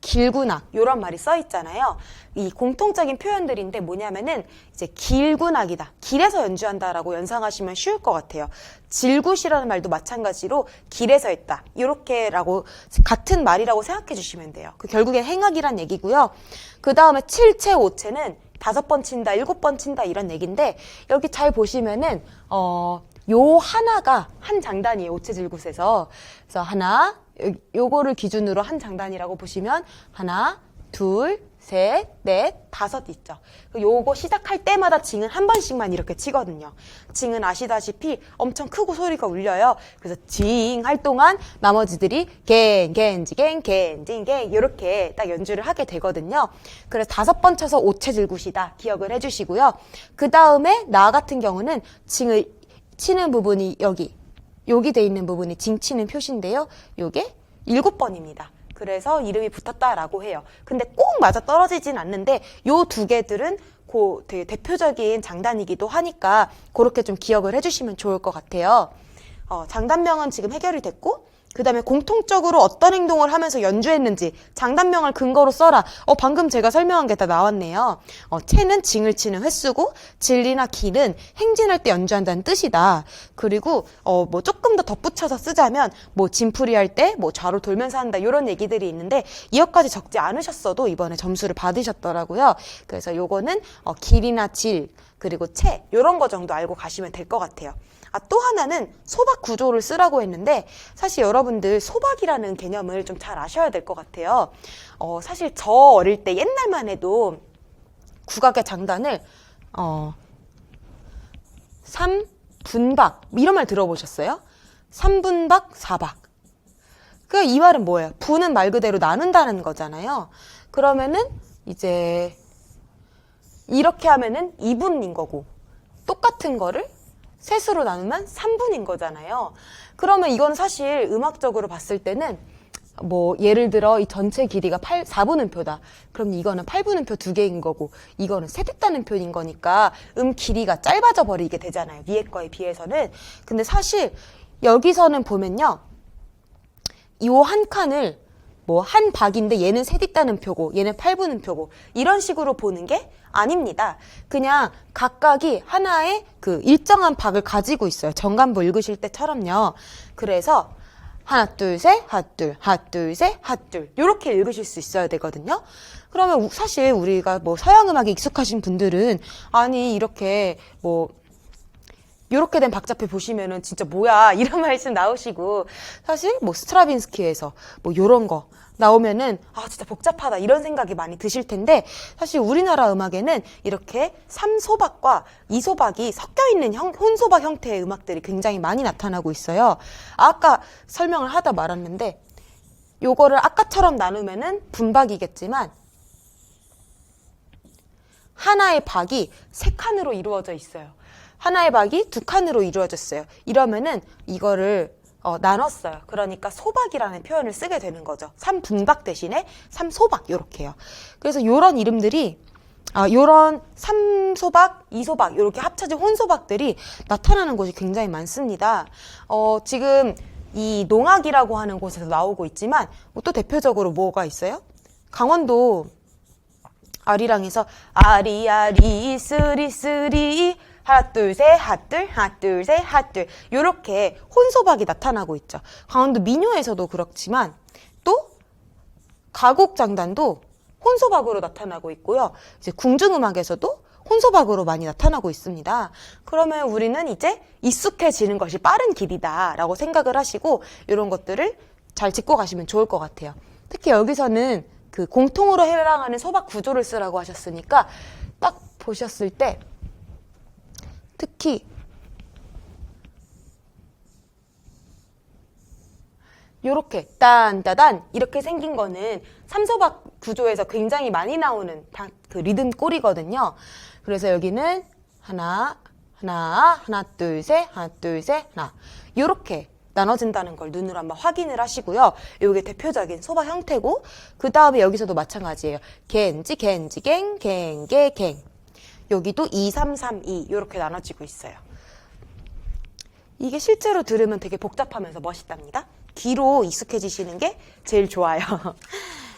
길군악 이런 말이 써 있잖아요. 이 공통적인 표현들인데 뭐냐면은 이제 길군악이다. 길에서 연주한다라고 연상하시면 쉬울 것 같아요. 질굿이라는 말도 마찬가지로 길에서 했다. 이렇게라고 같은 말이라고 생각해 주시면 돼요. 그 결국엔 행악이란 얘기고요. 그 다음에 7채, 5채는 5번 친다, 7번 친다 이런 얘기인데 여기 잘 보시면은 요 하나가 한 장단이에요. 5채 질굿에서. 그래서 하나 요거를 기준으로 한 장단이라고 보시면 하나, 둘, 셋, 넷, 5 있죠. 요거 시작할 때마다 징은 한 번씩만 이렇게 치거든요. 징은 아시다시피 엄청 크고 소리가 울려요. 그래서 징 할 동안 나머지들이 겐, 겐지, 겐, 겐지, 겐 이렇게 딱 연주를 하게 되거든요. 그래서 5번 쳐서 5채 질굿이다. 기억을 해주시고요. 그 다음에 나 같은 경우는 징을 치는 부분이 여기 돼 있는 부분이 징 치는 표시인데요. 요게 7번입니다. 그래서 이름이 붙었다라고 해요. 근데 꼭 맞아 떨어지진 않는데 요 두 개들은 되게 대표적인 장단이기도 하니까 그렇게 좀 기억을 해주시면 좋을 것 같아요. 장단명은 지금 해결이 됐고 그 다음에 공통적으로 어떤 행동을 하면서 연주했는지 장단명을 근거로 써라. 방금 제가 설명한 게 다 나왔네요. 채는 징을 치는 횟수고 진리나 길은 행진할 때 연주한다는 뜻이다. 그리고 뭐 조금 더 덧붙여서 쓰자면 뭐 진풀이 할 때 뭐 좌로 돌면서 한다 이런 얘기들이 있는데 이것까지 적지 않으셨어도 이번에 점수를 받으셨더라고요. 그래서 요거는 길이나 질 그리고 채 이런 거 정도 알고 가시면 될 것 같아요. 또 하나는 소박 구조를 쓰라고 했는데 사실 여러분들 소박이라는 개념을 좀 잘 아셔야 될 것 같아요. 사실 저 어릴 때 옛날만 해도 국악의 장단을 3분박 이런 말 들어보셨어요? 3분박 4박. 그러니까 이 말은 뭐예요? 분은 말 그대로 나눈다는 거잖아요. 그러면은 이제 이렇게 하면은 2분인 거고 똑같은 거를 셋으로 나누면 3분인 거잖아요. 그러면 이건 사실 음악적으로 봤을 때는 뭐 예를 들어 이 전체 길이가 4분음표다. 그럼 이거는 8분음표 2개인 거고 이거는 세택단음표인 거니까 길이가 짧아져 버리게 되잖아요. 위에 거에 비해서는. 근데 사실 여기서는 보면요. 이 한 칸을 뭐 한 박인데 얘는 세딕단음표고 얘는 8분음표고 이런 식으로 보는 게 아닙니다. 그냥 각각이 하나의 그 일정한 박을 가지고 있어요. 정간보 읽으실 때처럼요. 그래서 하나 둘 셋, 하나 둘 셋, 하나 둘 이렇게 읽으실 수 있어야 되거든요. 그러면 사실 우리가 뭐 서양 음악에 익숙하신 분들은 아니 이렇게 뭐 이렇게 된 박자표 보시면은 진짜 뭐야 이런 말씀 나오시고 사실 뭐 스트라빈스키에서 뭐 요런 거 나오면은 진짜 복잡하다 이런 생각이 많이 드실 텐데 사실 우리나라 음악에는 이렇게 3소박과 2소박이 섞여 있는 혼소박 형태의 음악들이 굉장히 많이 나타나고 있어요. 아까 설명을 하다 말았는데 요거를 아까처럼 나누면은 분박이겠지만 하나의 박이 3칸으로 이루어져 있어요. 하나의 박이 2칸으로 이루어졌어요. 이러면은 이거를 나눴어요. 그러니까 소박이라는 표현을 쓰게 되는 거죠. 3분박 대신에 3소박 이렇게요. 그래서 요런 이름들이 요런 3소박, 2소박 이렇게 합쳐진 혼소박들이 나타나는 곳이 굉장히 많습니다. 지금 이 농악이라고 하는 곳에서 나오고 있지만 또 대표적으로 뭐가 있어요? 강원도 아리랑에서 아리아리 쓰리쓰리 하나 둘셋 핫둘 하나 둘셋 핫둘 요렇게 혼소박이 나타나고 있죠. 강원도 민요에서도 그렇지만 또 가곡장단도 혼소박으로 나타나고 있고요. 이제 궁중음악에서도 혼소박으로 많이 나타나고 있습니다. 그러면 우리는 이제 익숙해지는 것이 빠른 길이다라고 생각을 하시고 이런 것들을 잘 짚고 가시면 좋을 것 같아요. 특히 여기서는 그 공통으로 해당하는 소박 구조를 쓰라고 하셨으니까 딱 보셨을 때 특히 요렇게 딴따단 이렇게 생긴 거는 삼소박 구조에서 굉장히 많이 나오는 그 리듬 꼴이거든요. 그래서 여기는 하나 둘 셋 하나 둘 셋 하나 요렇게 나눠진다는 걸 눈으로 한번 확인을 하시고요. 이게 대표적인 소박 형태고 그 다음에 여기서도 마찬가지예요. 겐지 겐지 갱 갱게 갱 여기도 2, 3, 3, 2 이렇게 나눠지고 있어요. 이게 실제로 들으면 되게 복잡하면서 멋있답니다. 귀로 익숙해지시는 게 제일 좋아요.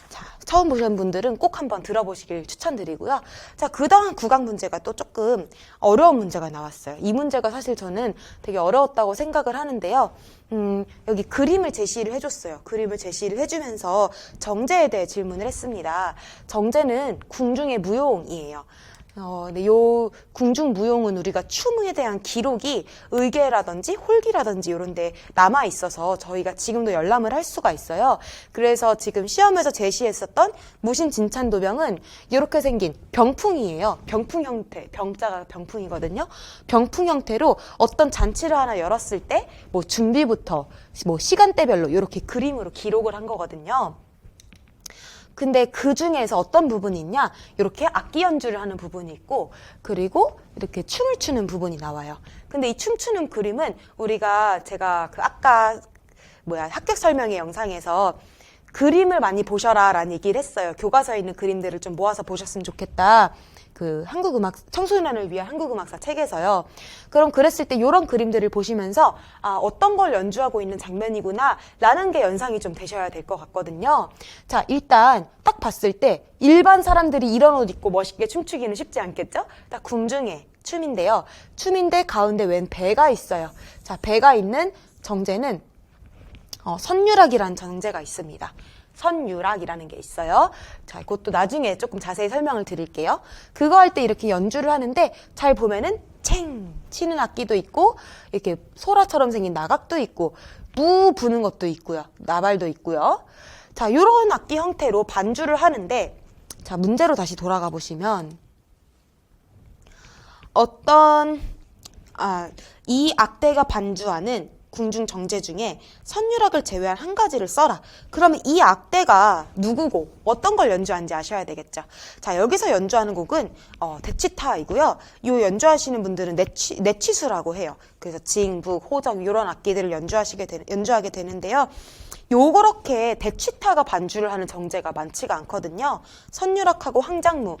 자, 처음 보시는 분들은 꼭 한번 들어보시길 추천드리고요. 자, 그 다음 구강 문제가 또 조금 어려운 문제가 나왔어요. 이 문제가 사실 저는 되게 어려웠다고 생각을 하는데요. 여기 그림을 제시를 해줬어요. 그림을 제시를 해주면서 정제에 대해 질문을 했습니다. 정제는 궁중의 무용이에요. 네, 요 궁중무용은 우리가 춤에 대한 기록이 의궤라든지 홀기라든지 이런 데 남아 있어서 저희가 지금도 열람을 할 수가 있어요. 그래서 지금 시험에서 제시했었던 무신진찬도병은 이렇게 생긴 병풍이에요. 병풍 형태, 병자가 병풍이거든요. 병풍 형태로 어떤 잔치를 하나 열었을 때 뭐 준비부터 뭐 시간대별로 이렇게 그림으로 기록을 한 거거든요. 근데 그 중에서 어떤 부분이 있냐? 이렇게 악기 연주를 하는 부분이 있고 그리고 이렇게 춤을 추는 부분이 나와요. 근데 이 춤추는 그림은 제가 그 아까 합격 설명회 영상에서 그림을 많이 보셔라 라는 얘기를 했어요. 교과서에 있는 그림들을 좀 모아서 보셨으면 좋겠다. 그 청소년을 위한 한국음악사 책에서요. 그럼 그랬을 때 이런 그림들을 보시면서 어떤 걸 연주하고 있는 장면이구나 라는 게 연상이 좀 되셔야 될 것 같거든요. 자, 일단 딱 봤을 때 일반 사람들이 이런 옷 입고 멋있게 춤추기는 쉽지 않겠죠? 딱 궁중의 춤인데요. 춤인데 가운데 웬 배가 있어요. 자, 배가 있는 정제는 선유락이라는 정제가 있습니다. 선유락이라는 게 있어요. 자, 그것도 나중에 조금 자세히 설명을 드릴게요. 그거 할 때 이렇게 연주를 하는데 잘 보면은 챙 치는 악기도 있고 이렇게 소라처럼 생긴 나각도 있고 무 부는 것도 있고요. 나발도 있고요. 자, 이런 악기 형태로 반주를 하는데 자, 문제로 다시 돌아가 보시면 이 악대가 반주하는 궁중 정제 중에 선유락을 제외한 한 가지를 써라. 그러면 이 악대가 누구고 어떤 걸 연주하는지 아셔야 되겠죠. 자, 여기서 연주하는 곡은 대치타이고요. 이 연주하시는 분들은 내치수라고 해요. 그래서 징, 북, 호적 이런 악기들을 연주하게 되는데요. 요렇게 대치타가 반주를 하는 정제가 많지가 않거든요. 선유락하고 황장무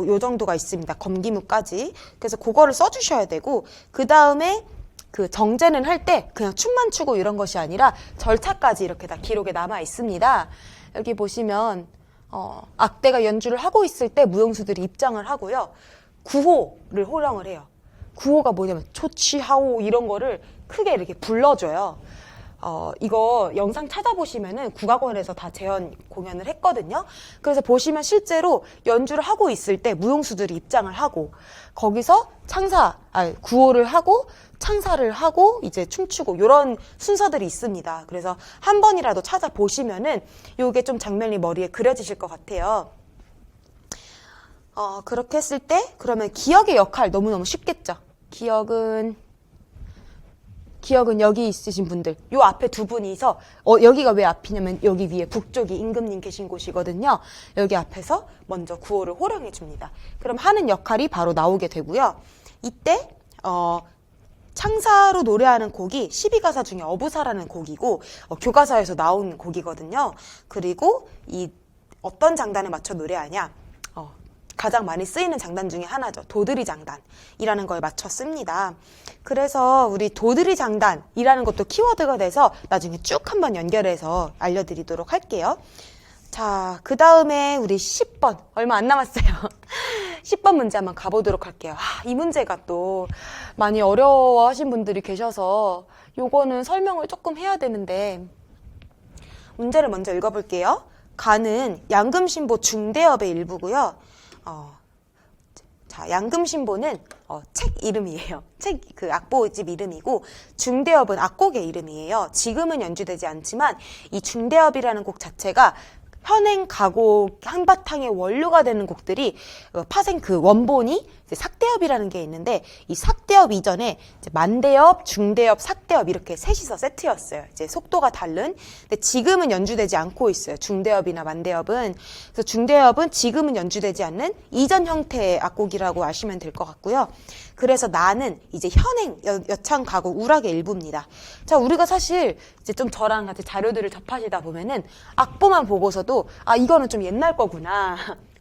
요 정도가 있습니다. 검기무까지. 그래서 그거를 써주셔야 되고 그 다음에 그 정제는 할 때 그냥 춤만 추고 이런 것이 아니라 절차까지 이렇게 다 기록에 남아 있습니다. 여기 보시면 악대가 연주를 하고 있을 때 무용수들이 입장을 하고요. 구호를 호령을 해요. 구호가 뭐냐면 초치하오 이런 거를 크게 이렇게 불러줘요. 이거 영상 찾아보시면은 국악원에서 다 재현 공연을 했거든요. 그래서 보시면 실제로 연주를 하고 있을 때 무용수들이 입장을 하고 거기서 구호를 하고 창사를 하고 이제 춤추고 이런 순서들이 있습니다. 그래서 한 번이라도 찾아보시면은 요게 좀 장면이 머리에 그려지실 것 같아요. 그렇게 했을 때 그러면 기역의 역할 너무너무 쉽겠죠. 기역은 여기 있으신 분들, 요 앞에 두 분이서 여기가 왜 앞이냐면 여기 위에 북쪽이 임금님 계신 곳이거든요. 여기 앞에서 먼저 구호를 호령해 줍니다. 그럼 하는 역할이 바로 나오게 되고요. 이때 창사로 노래하는 곡이 12가사 중에 어부사라는 곡이고 교과서에서 나온 곡이거든요. 그리고 이 어떤 장단에 맞춰 노래하냐? 가장 많이 쓰이는 장단 중에 하나죠. 도드리 장단이라는 걸 맞춰 씁니다. 그래서 우리 도드리 장단이라는 것도 키워드가 돼서 나중에 쭉 한번 연결해서 알려드리도록 할게요. 자, 그 다음에 우리 10번 얼마 안 남았어요. 10번 문제 한번 가보도록 할게요. 이 문제가 또 많이 어려워하신 분들이 계셔서 요거는 설명을 조금 해야 되는데 문제를 먼저 읽어볼게요. 가는 양금신보 중대업의 일부고요. 자, 양금신보는 책 이름이에요. 책 그 악보집 이름이고 중대업은 악곡의 이름이에요. 지금은 연주되지 않지만 이 중대업이라는 곡 자체가 현행 가곡 한바탕의 원료가 되는 곡들이 파생 그 원본이 이제 삭대업이라는 게 있는데 이 삭대업 이전에 이제 만대업, 중대업, 삭대업 이렇게 셋이서 세트였어요. 이제 속도가 다른. 근데 지금은 연주되지 않고 있어요. 중대업이나 만대업은. 그래서 중대업은 지금은 연주되지 않는 이전 형태의 악곡이라고 아시면 될 것 같고요. 그래서 나는 이제 현행 여창 가곡 우락의 일부입니다. 자, 우리가 사실 이제 좀 저랑 같이 자료들을 접하시다 보면은 악보만 보고서도 이거는 좀 옛날 거구나.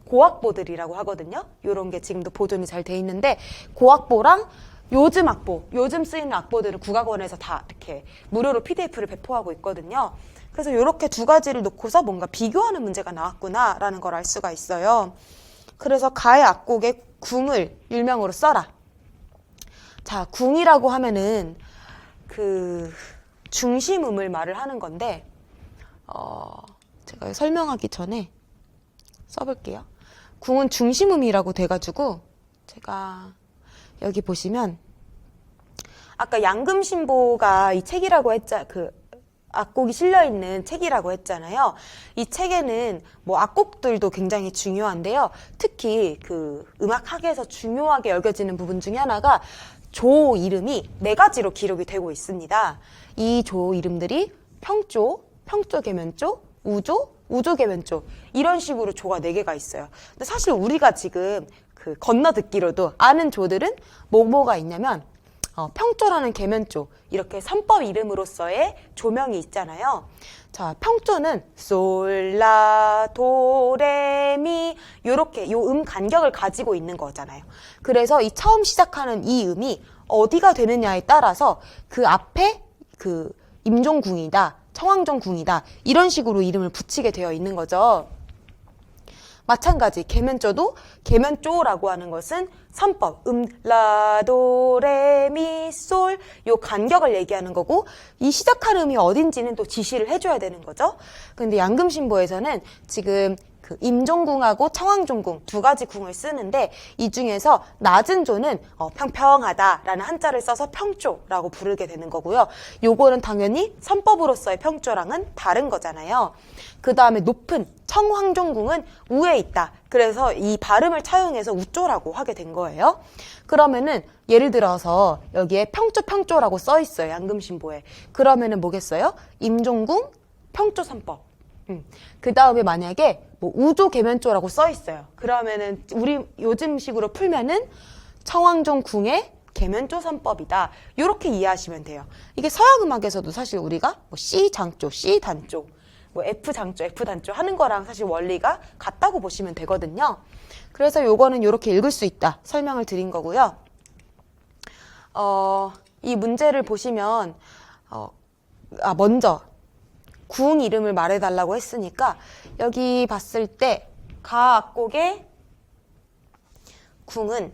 고악보들이라고 하거든요. 요런 게 지금도 보존이 잘 돼 있는데 고악보랑 요즘 악보, 요즘 쓰이는 악보들은 국악원에서 다 이렇게 무료로 PDF를 배포하고 있거든요. 그래서 요렇게 두 가지를 놓고서 뭔가 비교하는 문제가 나왔구나라는 걸 알 수가 있어요. 그래서 가의 악곡에 궁을 일명으로 써라. 자, 궁이라고 하면은 그 중심음을 말을 하는 건데 제가 설명하기 전에 써볼게요. 궁은 중심음이라고 돼가지고 제가 여기 보시면 아까 양금신보가 이 책이라고 그 악곡이 실려있는 책이라고 했잖아요. 이 책에는 뭐 악곡들도 굉장히 중요한데요. 특히 그 음악학에서 중요하게 여겨지는 부분 중에 하나가 조 이름이 4가지로 기록이 되고 있습니다. 이 조 이름들이 평조, 평조계면조, 우조, 우조계면조 이런 식으로 조가 4개가 있어요. 근데 사실 우리가 지금 그 건너듣기로도 아는 조들은 뭐가 있냐면 평조라는 계면조 이렇게 선법 이름으로서의 조명이 있잖아요. 자, 평조는 솔, 라, 도, 레, 미 요렇게 요 음 간격을 가지고 있는 거잖아요. 그래서 이 처음 시작하는 이 음이 어디가 되느냐에 따라서 그 앞에 그 임종궁이다, 청황종궁이다 이런 식으로 이름을 붙이게 되어 있는 거죠. 마찬가지 계면조도 계면조라고 하는 것은 선법 라, 도, 레, 미, 솔 요 간격을 얘기하는 거고 이 시작하는 음이 어딘지는 또 지시를 해줘야 되는 거죠. 근데 양금신보에서는 지금 그 임종궁하고 청황종궁 2가지 궁을 쓰는데 이 중에서 낮은 조는 평평하다라는 한자를 써서 평조라고 부르게 되는 거고요. 요거는 당연히 선법으로서의 평조랑은 다른 거잖아요. 그 다음에 높은 청황종궁은 우에 있다. 그래서 이 발음을 차용해서 우조라고 하게 된 거예요. 그러면은 예를 들어서 여기에 평조라고 써 있어요. 양금신보에. 그러면은 뭐겠어요? 임종궁 평조선법. 그 다음에 만약에 뭐 우조계면조라고 써 있어요. 그러면은 우리 요즘식으로 풀면은 청황종궁의 계면조선법이다. 이렇게 이해하시면 돼요. 이게 서양 음악에서도 사실 우리가 뭐 C 장조, C 단조, 뭐 F 장조, F 단조 하는 거랑 사실 원리가 같다고 보시면 되거든요. 그래서 요거는 이렇게 읽을 수 있다. 설명을 드린 거고요. 이 문제를 보시면 먼저 궁 이름을 말해달라고 했으니까 여기 봤을 때 가악곡의 궁은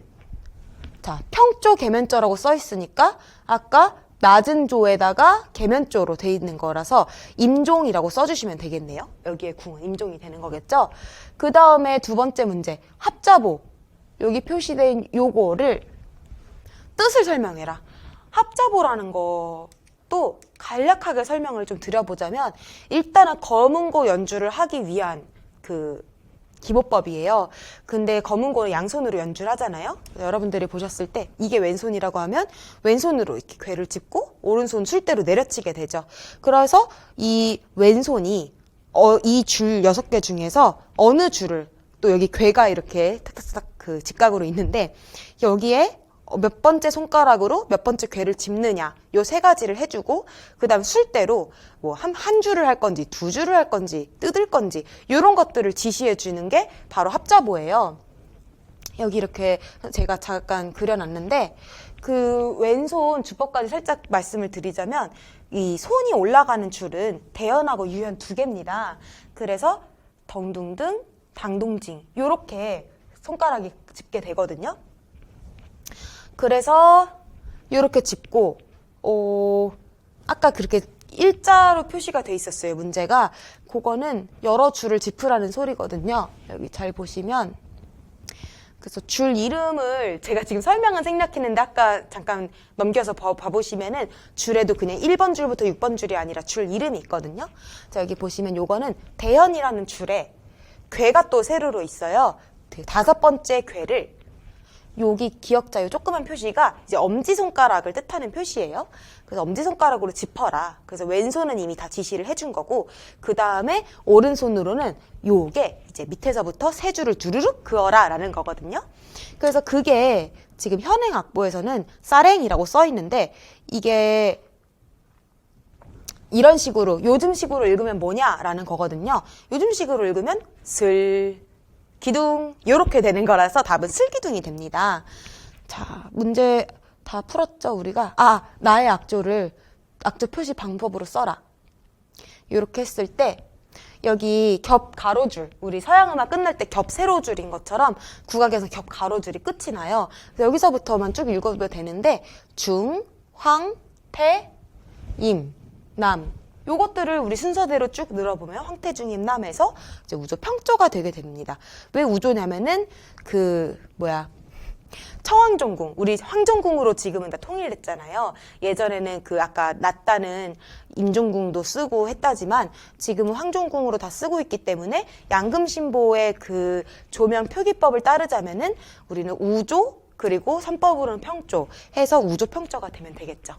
자 평조 계면조라고 써 있으니까 아까 낮은 조에다가 계면조로 돼 있는 거라서 임종이라고 써주시면 되겠네요. 여기에 궁은 임종이 되는 거겠죠. 그 다음에 두 번째 문제 합자보 여기 표시된 요거를 뜻을 설명해라. 합자보라는 거 또 간략하게 설명을 좀 드려보자면 일단은 검은고 연주를 하기 위한 그 기보법이에요. 근데 검은고는 양손으로 연주를 하잖아요. 여러분들이 보셨을 때 이게 왼손이라고 하면 왼손으로 이렇게 궤를 짚고 오른손 술대로 내려치게 되죠. 그래서 이 왼손이 이 줄 6개 중에서 어느 줄을 또 여기 궤가 이렇게 탁탁탁 그 직각으로 있는데 여기에 몇 번째 손가락으로 몇 번째 궤를 짚느냐 요 3가지를 해주고 그 다음 술대로 뭐 한 줄을 할 건지 2줄을 할 건지 뜯을 건지 이런 것들을 지시해 주는 게 바로 합자보예요. 여기 이렇게 제가 잠깐 그려놨는데 그 왼손 주법까지 살짝 말씀을 드리자면 이 손이 올라가는 줄은 대연하고 유연 두 개입니다. 그래서 덩둥등, 당동징 요렇게 손가락이 짚게 되거든요. 그래서 요렇게 짚고 아까 그렇게 일자로 표시가 돼 있었어요. 문제가 그거는 여러 줄을 짚으라는 소리거든요. 여기 잘 보시면 그래서 줄 이름을 제가 지금 설명은 생략했는데 아까 잠깐 넘겨서 봐보시면은 줄에도 그냥 1번 줄부터 6번 줄이 아니라 줄 이름이 있거든요. 자, 여기 보시면 요거는 대연이라는 줄에 궤가 또 세로로 있어요. 그 5번째 궤를 여기 기억자 요 조그만 표시가 이제 엄지손가락을 뜻하는 표시예요. 그래서 엄지손가락으로 짚어라. 그래서 왼손은 이미 다 지시를 해준 거고 그 다음에 오른손으로는 요게 이제 밑에서부터 세 줄을 두루룩 그어라 라는 거거든요. 그래서 그게 지금 현행 악보에서는 사랭이라고 써 있는데 이게 이런 식으로 요즘식으로 읽으면 뭐냐라는 거거든요. 요즘식으로 읽으면 슬 기둥 요렇게 되는 거라서 답은 슬기둥이 됩니다. 자, 문제 다 풀었죠 우리가? 나의 악조를 악조 표시 방법으로 써라. 요렇게 했을 때 여기 겹 가로줄, 우리 서양음악 끝날 때 겹 세로줄인 것처럼 국악에서 겹 가로줄이 끝이 나요. 그래서 여기서부터만 쭉 읽어도 되는데 중, 황, 태, 임, 남 요것들을 우리 순서대로 쭉 늘어보면 황태중임남에서 이제 우조 평조가 되게 됩니다. 왜 우조냐면은 청황종궁, 우리 황종궁으로 지금은 다 통일됐잖아요. 예전에는 그 아까 낮다는 임종궁도 쓰고 했다지만 지금은 황종궁으로 다 쓰고 있기 때문에 양금신보의 그 조명 표기법을 따르자면은 우리는 우조 그리고 선법으로는 평조 해서 우조 평조가 되면 되겠죠.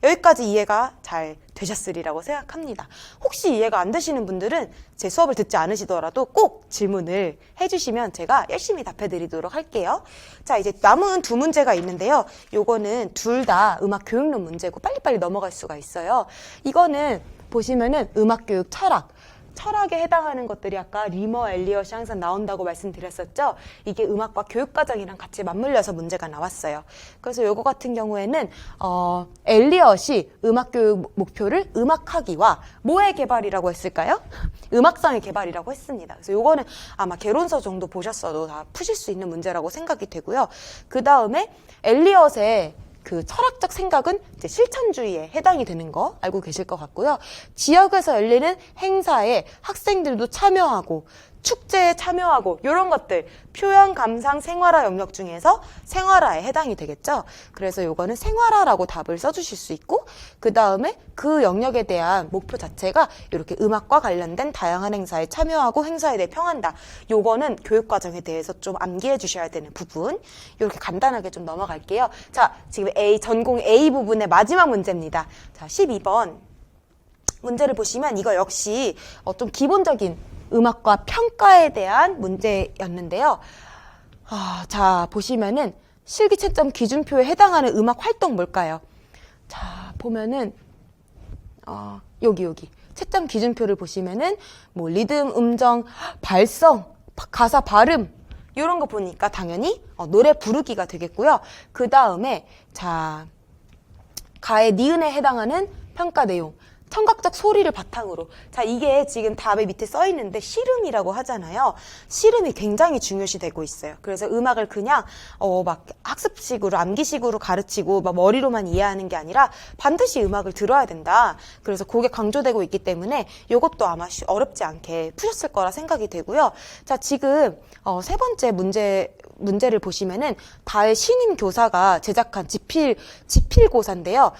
여기까지 이해가 잘 되셨으리라고 생각합니다. 혹시 이해가 안 되시는 분들은 제 수업을 듣지 않으시더라도 꼭 질문을 해주시면 제가 열심히 답해드리도록 할게요. 자, 이제 남은 두 문제가 있는데요. 요거는 둘 다 음악 교육론 문제고 빨리빨리 넘어갈 수가 있어요. 이거는 보시면은 음악 교육 철학에 해당하는 것들이 아까 리머, 엘리엇이 항상 나온다고 말씀드렸었죠. 이게 음악과 교육과정이랑 같이 맞물려서 문제가 나왔어요. 그래서 요거 같은 경우에는 엘리엇이 음악교육 목표를 음악학위와 뭐의 개발이라고 했을까요? 음악성의 개발이라고 했습니다. 그래서 요거는 아마 개론서 정도 보셨어도 다 푸실 수 있는 문제라고 생각이 되고요. 그 다음에 엘리엇의 그 철학적 생각은 이제 실천주의에 해당이 되는 거 알고 계실 것 같고요. 지역에서 열리는 행사에 학생들도 참여하고 축제에 참여하고 이런 것들 표현, 감상, 생활화 영역 중에서 생활화에 해당이 되겠죠. 그래서 요거는 생활화라고 답을 써주실 수 있고 그 다음에 그 영역에 대한 목표 자체가 이렇게 음악과 관련된 다양한 행사에 참여하고 행사에 대해 평한다. 요거는 교육과정에 대해서 좀 암기해 주셔야 되는 부분. 이렇게 간단하게 좀 넘어갈게요. 자, 지금 전공 A 부분의 마지막 문제입니다. 자, 12번 문제를 보시면 이거 역시 좀 기본적인 음악과 평가에 대한 문제였는데요. 자, 보시면은 실기 채점 기준표에 해당하는 음악 활동 뭘까요? 자, 보면은 여기 채점 기준표를 보시면은 뭐 리듬, 음정, 발성, 가사 발음 이런 거 보니까 당연히 노래 부르기가 되겠고요. 그 다음에 자, 가의 니은에 해당하는 평가 내용. 청각적 소리를 바탕으로. 자, 이게 지금 답의 밑에 써 있는데 씨름이라고 하잖아요. 씨름이 굉장히 중요시 되고 있어요. 그래서 음악을 그냥 막 학습식으로 암기식으로 가르치고 막 머리로만 이해하는 게 아니라 반드시 음악을 들어야 된다. 그래서 그게 강조되고 있기 때문에 이것도 아마 어렵지 않게 푸셨을 거라 생각이 되고요. 자, 지금 세 번째 문제를 보시면은 다의 신임 교사가 제작한 지필고사인데요.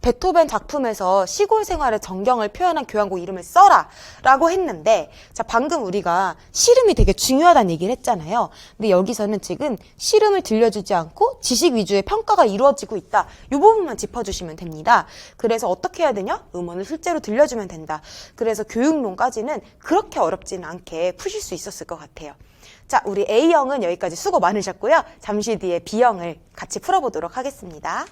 베토벤 작품에서 시골 생활의 전경을 표현한 교향곡 이름을 써라 라고 했는데 자, 방금 우리가 씨름이 되게 중요하다는 얘기를 했잖아요. 근데 여기서는 지금 씨름을 들려주지 않고 지식 위주의 평가가 이루어지고 있다. 이 부분만 짚어주시면 됩니다. 그래서 어떻게 해야 되냐? 음원을 실제로 들려주면 된다. 그래서 교육론까지는 그렇게 어렵지는 않게 푸실 수 있었을 것 같아요. 자, 우리 A형은 여기까지 수고 많으셨고요. 잠시 뒤에 B형을 같이 풀어보도록 하겠습니다.